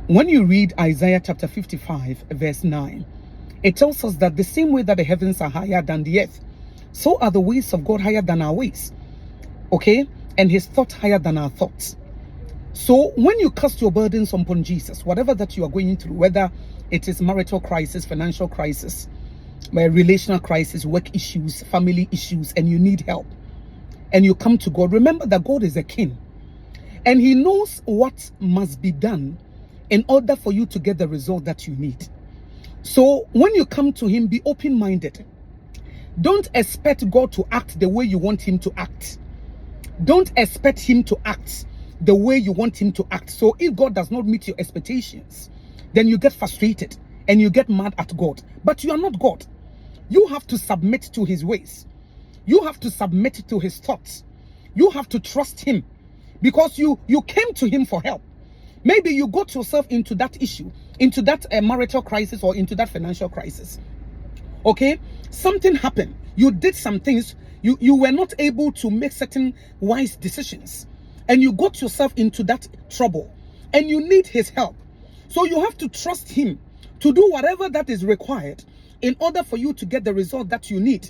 When you read Isaiah chapter 55, verse 9, it tells us that the same way that the heavens are higher than the earth, so are the ways of God higher than our ways. Okay? And his thoughts higher than our thoughts. So when you cast your burdens upon Jesus, whatever that you are going through, whether it is marital crisis, financial crisis, relational crisis, work issues, family issues, and you need help, and you come to God, remember that God is a king. And he knows what must be done in order for you to get the result that you need. So when you come to him, be open-minded. Don't expect God to act the way you want him to act. Don't expect him to act the way you want him to act. So if God does not meet your expectations, then you get frustrated and you get mad at God. But you are not God. You have to submit to his ways. You have to submit to his thoughts. You have to trust him because you came to him for help. Maybe you got yourself into that issue, into that marital crisis or into that financial crisis. Okay? Something happened. You did some things. You were not able to make certain wise decisions. And you got yourself into that trouble. And you need his help. So you have to trust him to do whatever that is required in order for you to get the result that you need.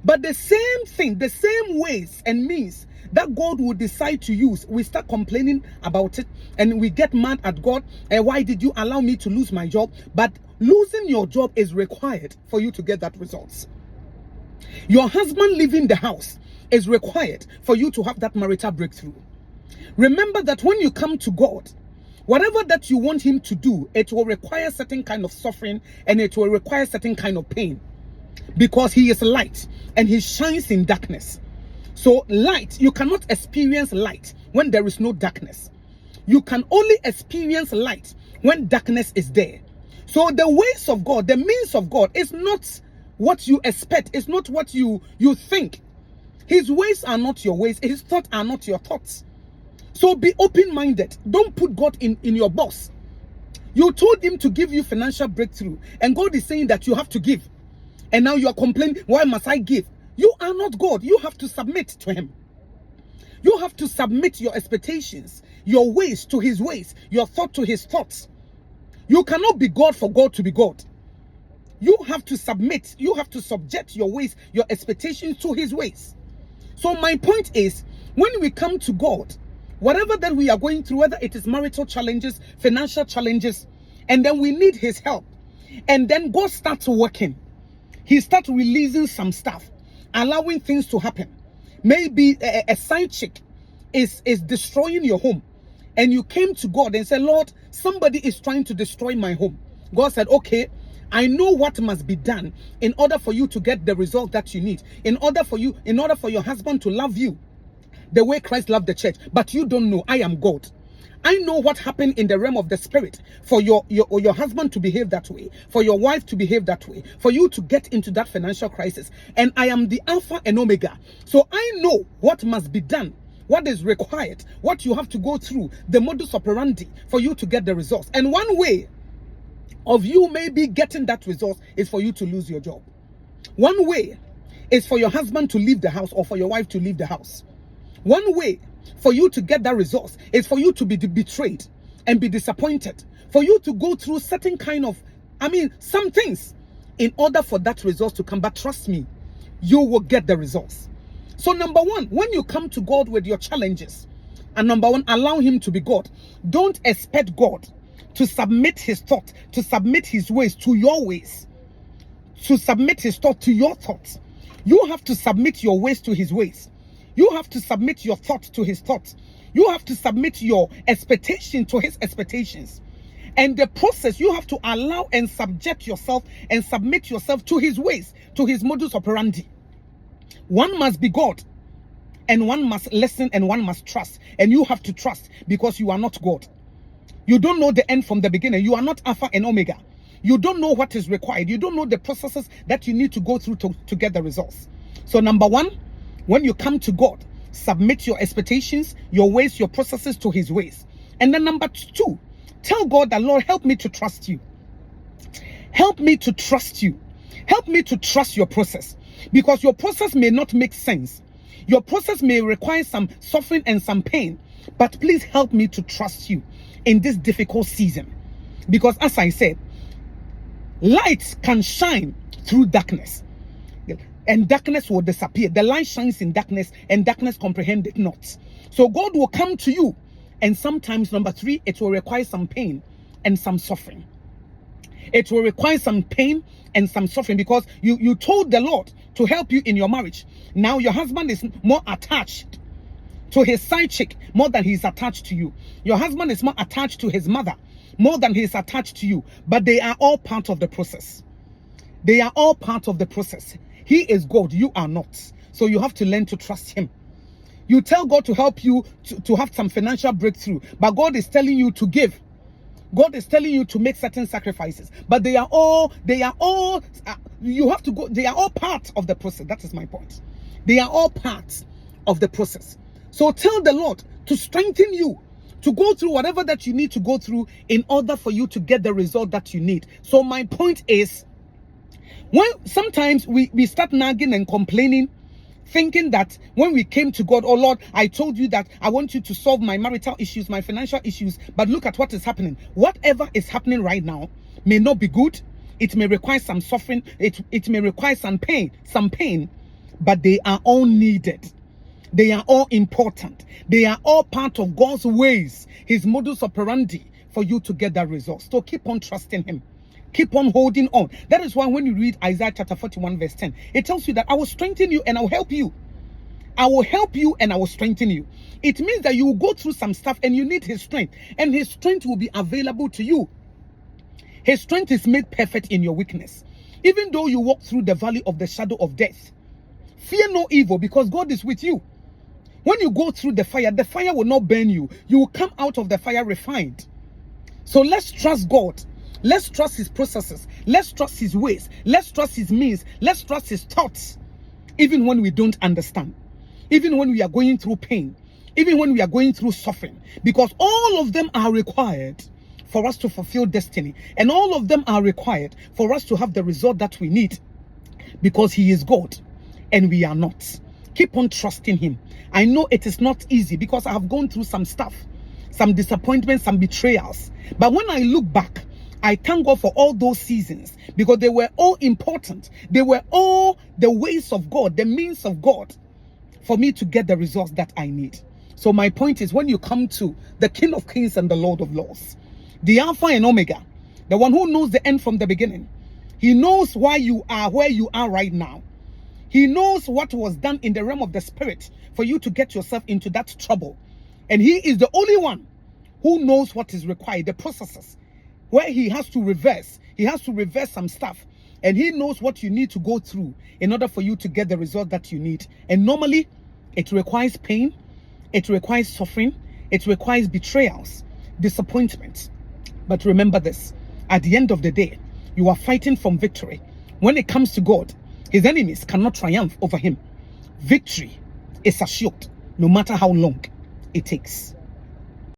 But the same thing, the same ways and means that God will decide to use, we start complaining about it and we get mad at God. Why did you allow me to lose my job? But losing your job is required for you to get that results. Your husband leaving the house is required for you to have that marital breakthrough. Remember that when you come to God, whatever that you want him to do, it will require certain kind of suffering and it will require certain kind of pain. Because he is light and he shines in darkness. So light, you cannot experience light when there is no darkness. You can only experience light when darkness is there. So the ways of God, the means of God is not what you expect. It's not what you think. His ways are not your ways. His thoughts are not your thoughts. So be open-minded. Don't put God in your box. You told him to give you financial breakthrough. And God is saying that you have to give. And now you are complaining, why must I give? You are not God. You have to submit to him. You have to submit your expectations, your ways to his ways, your thought to his thoughts. You cannot be God for God to be God. You have to submit. You have to subject your ways, your expectations to his ways. So my point is, when we come to God, whatever that we are going through, whether it is marital challenges, financial challenges, and then we need his help, and then God starts working. He starts releasing some stuff, allowing things to happen. Maybe a side chick is destroying your home. And you came to God and said, Lord, somebody is trying to destroy my home. God said, okay, I know what must be done in order for you to get the result that you need. In order for your husband to love you the way Christ loved the church. But you don't know. I am God. I know what happened in the realm of the spirit for your husband to behave that way, for your wife to behave that way, for you to get into that financial crisis. And I am the Alpha and Omega. So I know what must be done, what is required, what you have to go through, the modus operandi for you to get the results. And one way of you maybe getting that result is for you to lose your job. One way is for your husband to leave the house or for your wife to leave the house. One way for you to get that result is for you to be betrayed and be disappointed. For you to go through certain kind of, some things in order for that result to come. But trust me, you will get the results. So number one, when you come to God with your challenges, and number one, allow him to be God. Don't expect God to submit his thought, to submit his ways to your ways, to submit his thought to your thoughts. You have to submit your ways to his ways. You have to submit your thoughts to his thoughts. You have to submit your expectation to his expectations. And the process, you have to allow and subject yourself and submit yourself to his ways, to his modus operandi. One must be God, and one must listen, and one must trust. And you have to trust because you are not God. You don't know the end from the beginning. You are not Alpha and Omega. You don't know what is required. You don't know the processes that you need to go through to get the results. So number one, when you come to God, submit your expectations, your ways, your processes to his ways. And then number two, tell God that, Lord, help me to trust you. Help me to trust you. Help me to trust your process. Because your process may not make sense. Your process may require some suffering and some pain. But please help me to trust you in this difficult season. Because as I said, light can shine through darkness, and darkness will disappear. The light shines in darkness, and darkness comprehend it not. So God will come to you, and sometimes, number 3, it will require some pain and some suffering. It will require some pain and some suffering, because you told the Lord to help you in your marriage. Now your husband is more attached to his side chick more than he's attached to you. Your husband is more attached to his mother more than he's attached to you. But they are all part of the process. They are all part of the process. He is God, you are not. So you have to learn to trust him. You tell God to help you to have some financial breakthrough, but God is telling you to give. God is telling you to make certain sacrifices, but they are all you have to go. They are all part of the process. That is my point. They are all parts of the process. So tell the Lord to strengthen you to go through whatever that you need to go through in order for you to get the result that you need. So my point is, when sometimes we start nagging and complaining, thinking that when we came to God, oh Lord, I told you that I want you to solve my marital issues, my financial issues, but look at what is happening. Whatever is happening right now may not be good. It may require some suffering. It may require some pain, but they are all needed. They are all important. They are all part of God's ways, his modus operandi for you to get that result. So keep on trusting him. Keep on holding on. That is why when you read Isaiah chapter 41 verse 10, it tells you that I will strengthen you and I will help you. I will help you and I will strengthen you. It means that you will go through some stuff and you need his strength. And his strength will be available to you. His strength is made perfect in your weakness. Even though you walk through the valley of the shadow of death, fear no evil, because God is with you. When you go through the fire will not burn you. You will come out of the fire refined. So let's trust God. Let's trust his processes. Let's trust his ways. Let's trust his means. Let's trust his thoughts. Even when we don't understand. Even when we are going through pain. Even when we are going through suffering. Because all of them are required for us to fulfill destiny. And all of them are required for us to have the result that we need. Because he is God and we are not. Keep on trusting him. I know it is not easy because I have gone through some stuff. Some disappointments, some betrayals. But when I look back, I thank God for all those seasons, because they were all important. They were all the ways of God, the means of God for me to get the results that I need. So my point is, when you come to the King of Kings and the Lord of Lords, the Alpha and Omega, the one who knows the end from the beginning, he knows why you are where you are right now. He knows what was done in the realm of the spirit for you to get yourself into that trouble. And he is the only one who knows what is required, the processes, where he has to reverse some stuff, and he knows what you need to go through in order for you to get the result that you need. And normally it requires pain, it requires suffering, it requires betrayals, disappointments. But remember this, at the end of the day, you are fighting from victory. When it comes to God, his enemies cannot triumph over him. Victory is assured, no matter how long it takes.